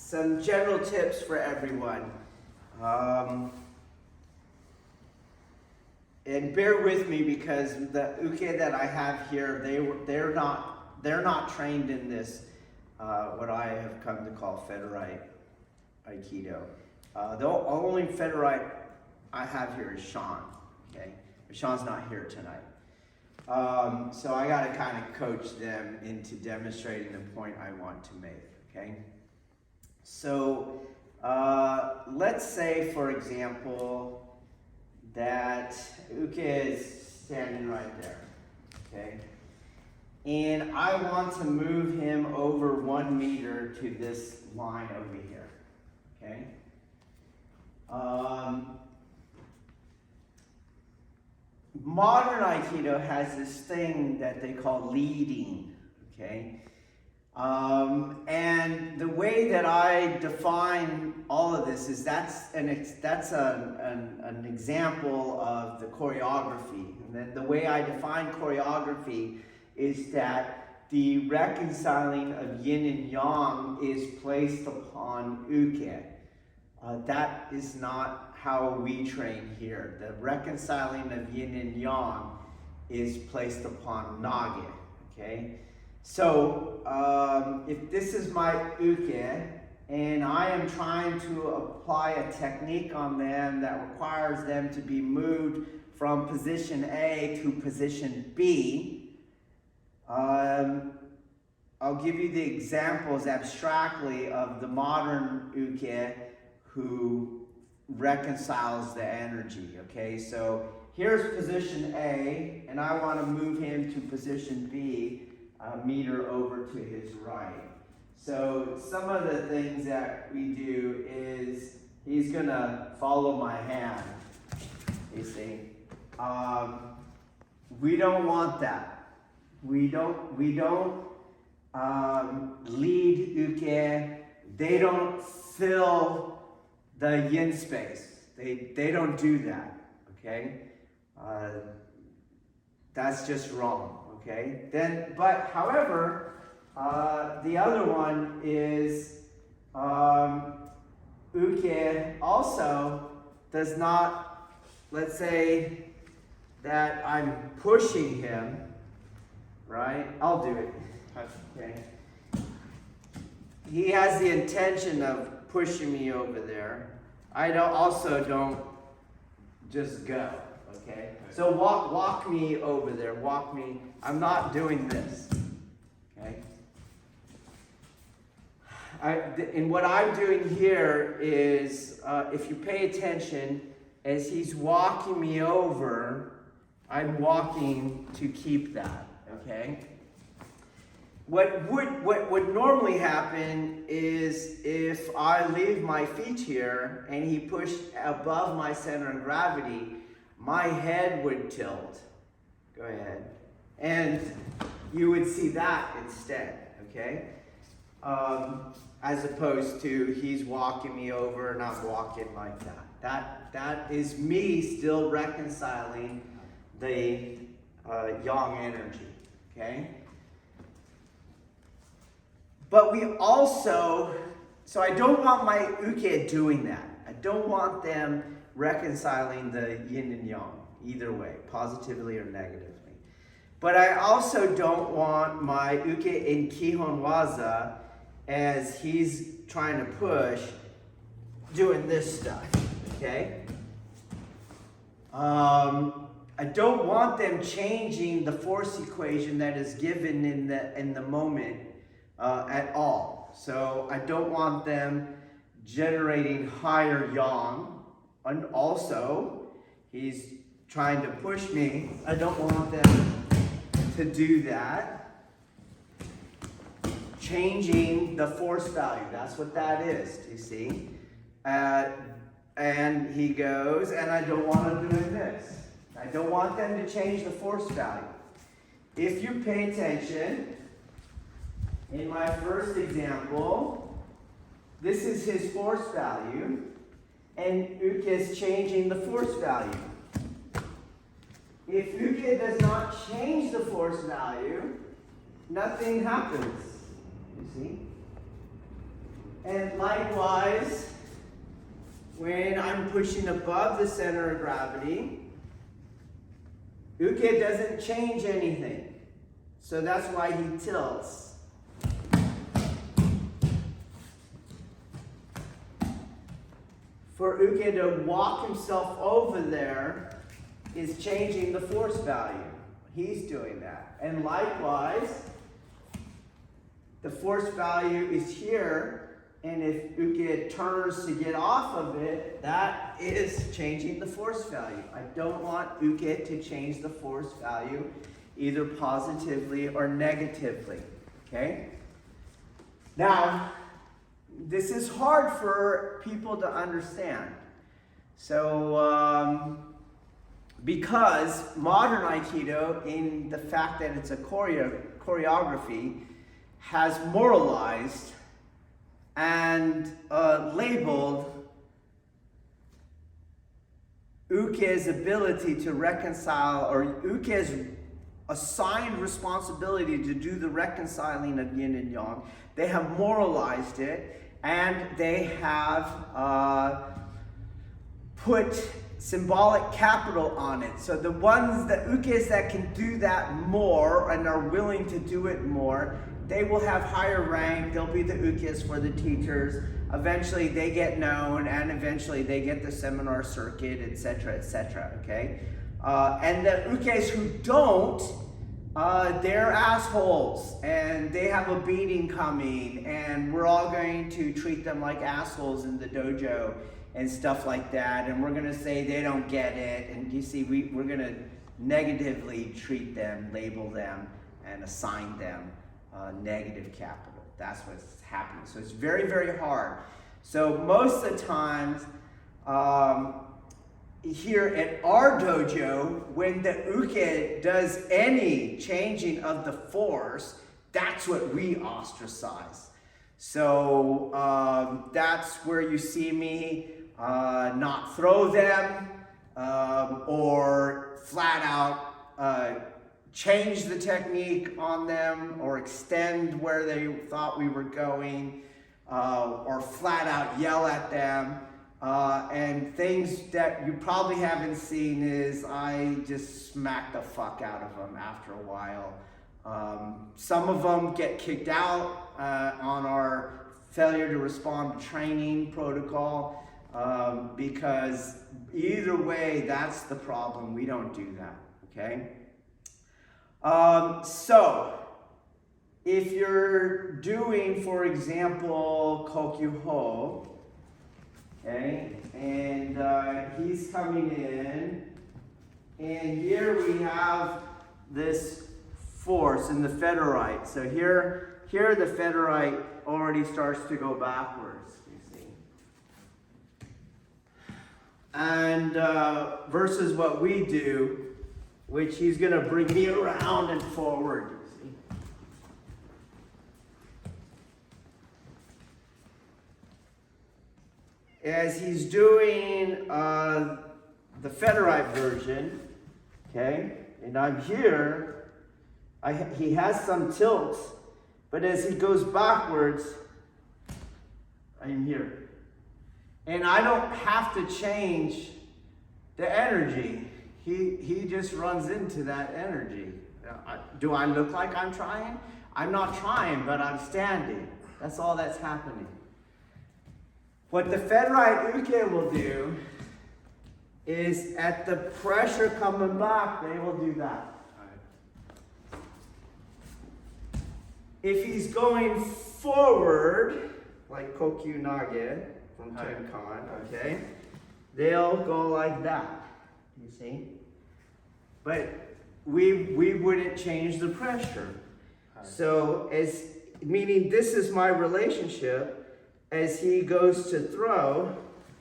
some general tips for everyone. And bear with me because the uke that I have here, they're not trained in this, what I have come to call Federite Aikido. The only Federite I have here is Sean. Okay, but Sean's not here tonight. So I got to kind of coach them into demonstrating the point I want to make. Okay, so let's say, for example, that uke is standing right there. Okay, and I want to move him over 1 meter to this line over here. Okay. Modern Aikido has this thing that they call leading, okay? And the way that I define all of this is that's an example of the choreography. And then the way I define choreography is that the reconciling of yin and yang is placed upon uke. That is not how we train here. The reconciling of yin and yang is placed upon nage, okay? So, if this is my uke, and I am trying to apply a technique on them that requires them to be moved from position A to position B, I'll give you the examples abstractly of the modern uke who reconciles the energy, okay? So here's position A, and I want to move him to position B, a meter over to his right. So some of the things that we do is he's going to follow my hand, you see. We don't want that. We don't lead uke. They don't fill the yin space. They don't do that, okay? That's just wrong, okay? But however, the other one is uke also does not, let's say that I'm pushing him, right? I'll do it, okay? He has the intention of pushing me over there. I also don't just go, okay? So walk me over there, walk me. I'm not doing this, okay? And what I'm doing here is, if you pay attention, as he's walking me over, I'm walking to keep that, okay? What would normally happen is if I leave my feet here and he pushed above my center of gravity, my head would tilt. Go ahead. And you would see that instead, okay? As opposed to he's walking me over and I'm walking like that. That is me still reconciling the yang energy, okay? But we also, so I don't want my uke doing that. I don't want them reconciling the yin and yang, either way, positively or negatively. But I also don't want my uke in Kihon Waza, as he's trying to push, doing this stuff, okay? I don't want them changing the force equation that is given in the moment at all. So I don't want them generating higher yang. And also, he's trying to push me. I don't want them to do that. Changing the force value. That's what that is, do you see? And he goes, and I don't want him doing this. I don't want them to change the force value. If you pay attention, in my first example, this is his force value, and uke is changing the force value. If uke does not change the force value, nothing happens, you see? And likewise, when I'm pushing above the center of gravity, Uke doesn't change anything. So that's why he tilts. For Uke to walk himself over there is changing the force value. He's doing that. And likewise, the force value is here. And if Uke turns to get off of it, that is changing the force value. I don't want Uke to change the force value either positively or negatively. Okay? Now, this is hard for people to understand. So, because modern Aikido, in the fact that it's a choreography, has moralized and labeled Uke's ability to reconcile, or Uke's assigned responsibility to do the reconciling of yin and yang. They have moralized it, and they have put symbolic capital on it. So the ones, the Ukes that can do that more and are willing to do it more, they will have higher rank. They'll be the Ukes for the teachers. Eventually they get known, and eventually they get the seminar circuit, etc., okay? And the Ukes who don't, they're assholes, and they have a beating coming, and we're all going to treat them like assholes in the dojo and stuff like that, and we're going to say they don't get it, and you see, we're going to negatively treat them, label them, and assign them negative capital. That's what's happening. So it's very, very hard. So most of the times, here at our dojo, when the Uke does any changing of the force, that's what we ostracize. So that's where you see me not throw them or flat out change the technique on them or extend where they thought we were going or flat out yell at them. And things that you probably haven't seen is I just smack the fuck out of them after a while. Some of them get kicked out on our failure to respond to training protocol because either way, that's the problem. We don't do that, okay? So, if you're doing, for example, Kokyu Ho, okay, and he's coming in, and here we have this force in the Federite. So here the Federite already starts to go backwards, you see. And versus what we do, which he's going to bring me around and forward, you see. As he's doing the Federite version, okay, and I'm here, he has some tilts, but as he goes backwards, I'm here. And I don't have to change the energy. He just runs into that energy. Do I look like I'm trying? I'm not trying, but I'm standing. That's all that's happening. What the Federite Uke will do is at the pressure coming back, they will do that. If he's going forward, like Kokyu Nage from Tenkan, okay, they'll go like that, you see? But we wouldn't change the pressure. So meaning this is my relationship. As he goes to throw,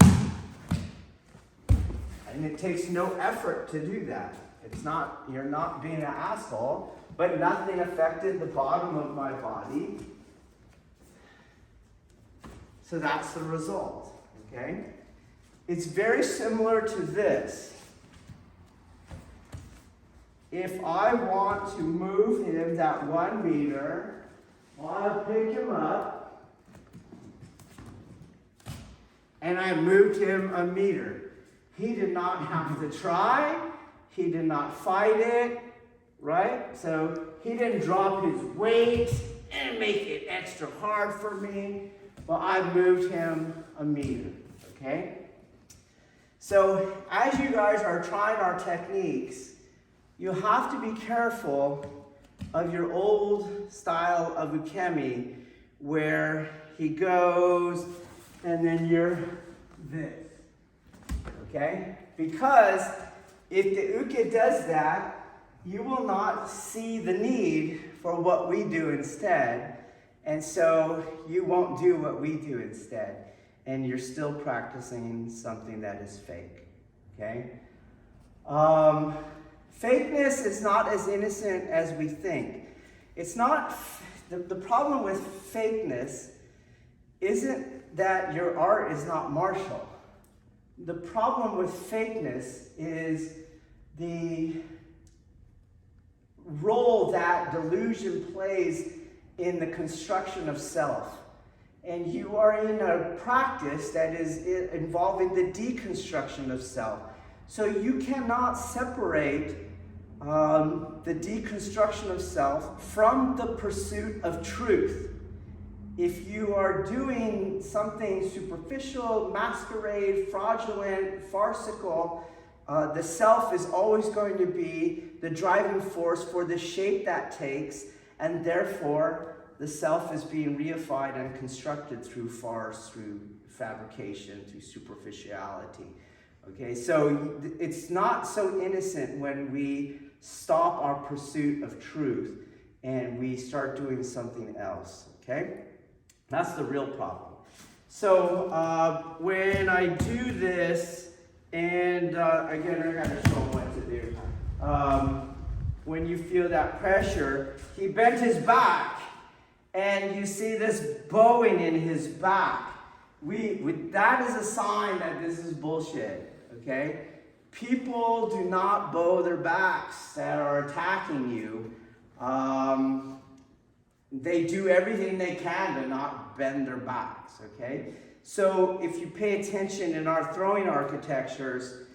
and it takes no effort to do that. It's not, you're not being an asshole, but nothing affected the bottom of my body. So that's the result, okay? It's very similar to this. If I want to move him that 1 meter, I want to pick him up, and I moved him a meter. He did not have to try. He did not fight it, right? So he didn't drop his weight and make it extra hard for me, but I moved him a meter, okay? So as you guys are trying our techniques, you have to be careful of your old style of Ukemi, where he goes and then you're this, okay? Because if the Uke does that, you will not see the need for what we do instead, and so you won't do what we do instead, and you're still practicing something that is fake, okay? Fakeness is not as innocent as we think. It's not, the problem with fakeness isn't that your art is not martial. The problem with fakeness is the role that delusion plays in the construction of self. And you are in a practice that is involving the deconstruction of self. So you cannot separate the deconstruction of self from the pursuit of truth. If you are doing something superficial, masquerade, fraudulent, farcical, the self is always going to be the driving force for the shape that takes, and therefore the self is being reified and constructed through farce, through fabrication, through superficiality. Okay, so it's not so innocent when we stop our pursuit of truth and we start doing something else, okay? That's the real problem. So when I do this, and again, I gotta show him what to do. When you feel that pressure, he bent his back, and you see this bowing in his back. That is a sign that this is bullshit, okay? People do not bow their backs that are attacking you. They do everything they can to not bend their backs, okay? So if you pay attention in our throwing architectures,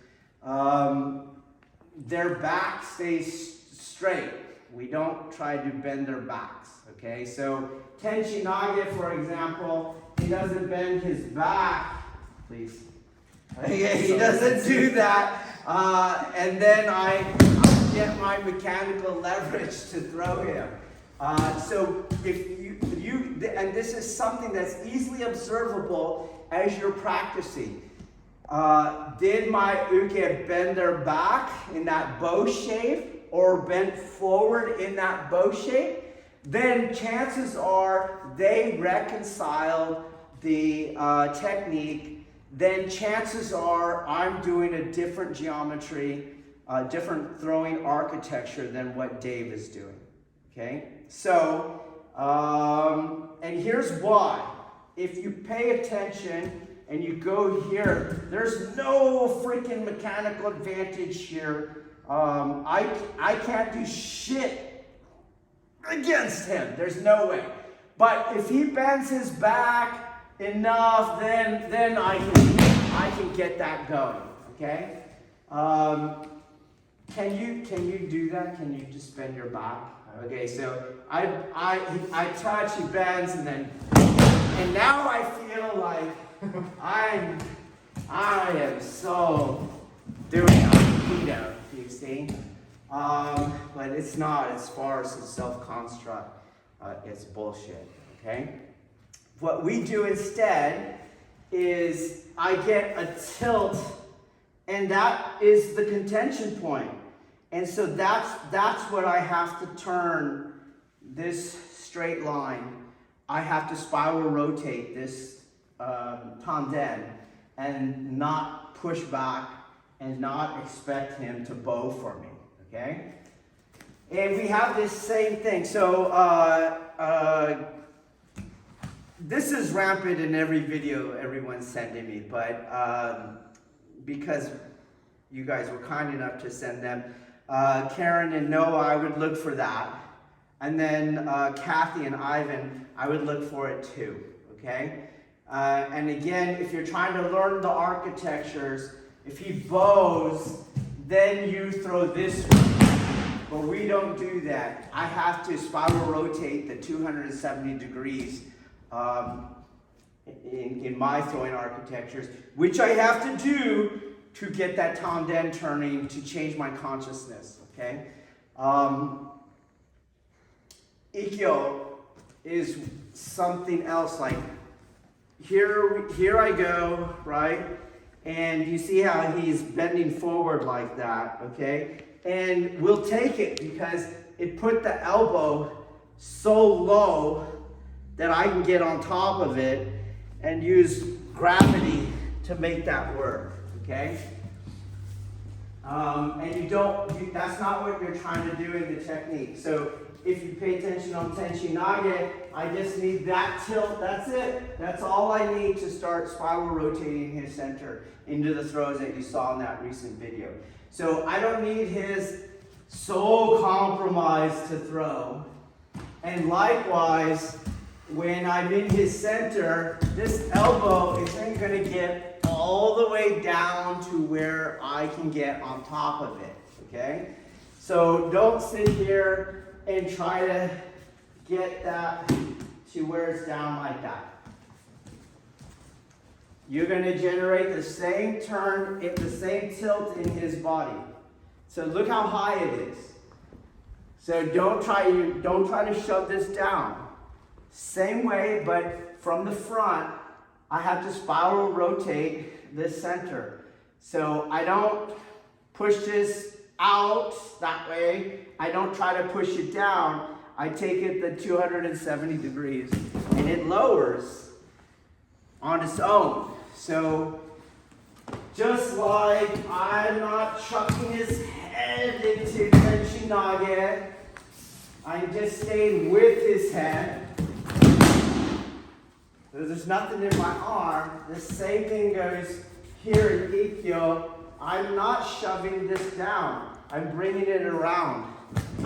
their back stays straight. We don't try to bend their backs, okay? So Tenshi Nage, for example, he doesn't bend his back, please. Okay, he doesn't do that. And then I get my mechanical leverage to throw him. So if you, and this is something that's easily observable as you're practicing. Did my uke bend their back in that bow shape or bent forward in that bow shape? Then chances are they reconciled the technique. Then chances are I'm doing a different geometry, different throwing architecture than what Dave is doing, okay? So, and here's why. If you pay attention and you go here, there's no freaking mechanical advantage here. I can't do shit against him. There's no way. But if he bends his back enough, then I can get that going. Okay? Can you do that? Can you just bend your back? Okay, so I touch, he bends, and now I feel like I am so doing Aikido, you see? But it's not. As far as self-construct, it's bullshit, okay? What we do instead is I get a tilt, and that is the contention point. And so that's what I have to turn this straight line. I have to spiral rotate this tanden and not push back and not expect him to bow for me, okay? And we have this same thing. So this is rampant in every video everyone's sending me, but because you guys were kind enough to send them, Karen and Noah, I would look for that. And then Kathy and Ivan, I would look for it too, okay? And again, if you're trying to learn the architectures, if he bows, then you throw this way. But we don't do that. I have to spiral rotate the 270 degrees in my throwing architectures, which I have to do to get that Tom Den turning to change my consciousness, okay? Ikkyo is something else. Like here I go, right? And you see how he's bending forward like that, okay? And we'll take it because it put the elbow so low that I can get on top of it and use gravity to make that work, okay? And that's not what you're trying to do in the technique. So if you pay attention on Tenshin Nage, I just need that tilt, that's it. That's all I need to start spiral rotating his center into the throws that you saw in that recent video. So I don't need his so compromised to throw. And likewise, when I'm in his center, this elbow isn't going to get all the way down to where I can get on top of it, okay? So don't sit here and try to get that to where it's down like that. You're going to generate the same turn, the same tilt in his body. So look how high it is. So don't try to shove this down. Same way, but from the front, I have to spiral rotate this center. So I don't push this out that way. I don't try to push it down. I take it the 270 degrees and it lowers on its own. So just like I'm not chucking his head into Tenshin Nage, I'm just staying with his head. There's nothing in my arm. The same thing goes here in Ikkyo. I'm not shoving this down. I'm bringing it around.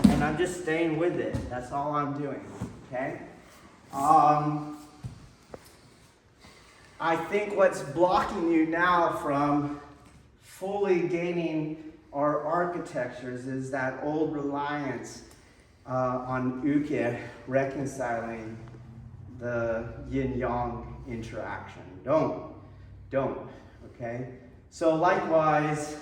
And I'm just staying with it. That's all I'm doing. Okay? I think what's blocking you now from fully gaining our architectures is that old reliance on uke reconciling the yin-yang interaction. Don't, okay? So likewise,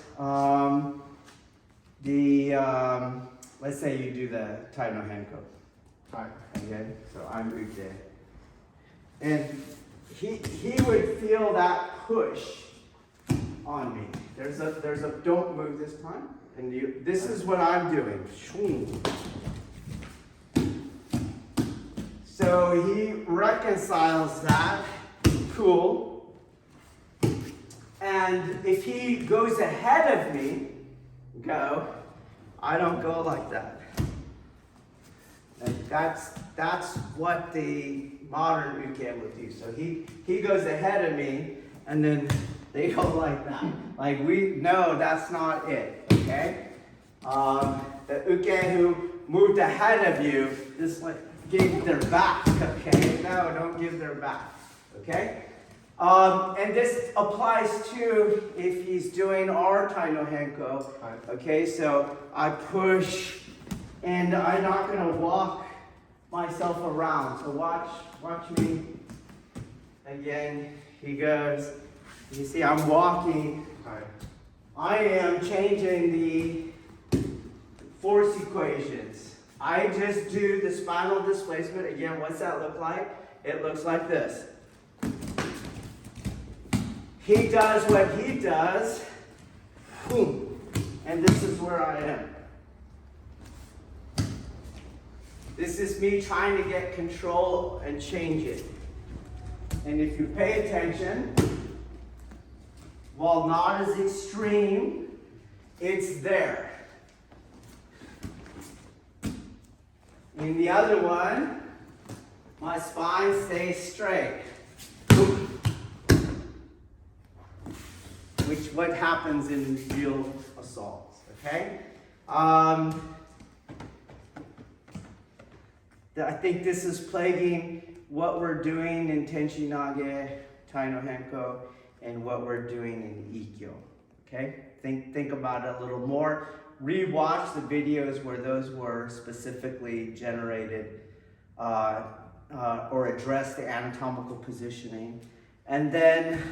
let's say you do the Tai no Henko. Okay, so I'm uke. And he would feel that push on me. There's a don't move this time. And this is what I'm doing. So he reconciles that. Cool. And if he goes ahead of me, I don't go like that. And that's what the modern uke would do. So he goes ahead of me, and then they go like that. Like no, that's not it. Okay. The uke who moved ahead of you just like gave their back. Okay. No, don't give their back. Okay. And this applies to if he's doing our Tai no Henko. Okay, so I push, and I'm not going to walk myself around. So watch me. Again, he goes. You see, I'm walking. I am changing the force equations. I just do the spinal displacement. Again, what's that look like? It looks like this. He does what he does, boom, and this is where I am. This is me trying to get control and change it. And if you pay attention, while not as extreme, it's there. In the other one, my spine stays straight. Which what happens in real assaults, okay? I think this is plaguing what we're doing in Tenshin Nage Tai no Henko, and what we're doing in Ikkyo. Okay? Think about it a little more. Rewatch the videos where those were specifically generated or address the anatomical positioning. And then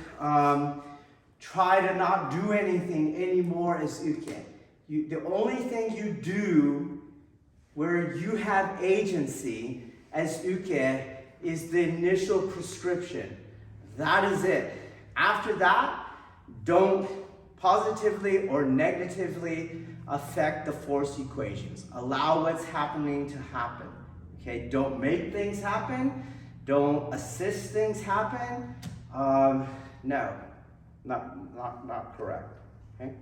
try to not do anything anymore as Uke. The only thing you do where you have agency as Uke is the initial prescription. That is it. After that, don't positively or negatively affect the force equations. Allow what's happening to happen. Okay, don't make things happen. Don't assist things happen. No, not correct. Okay.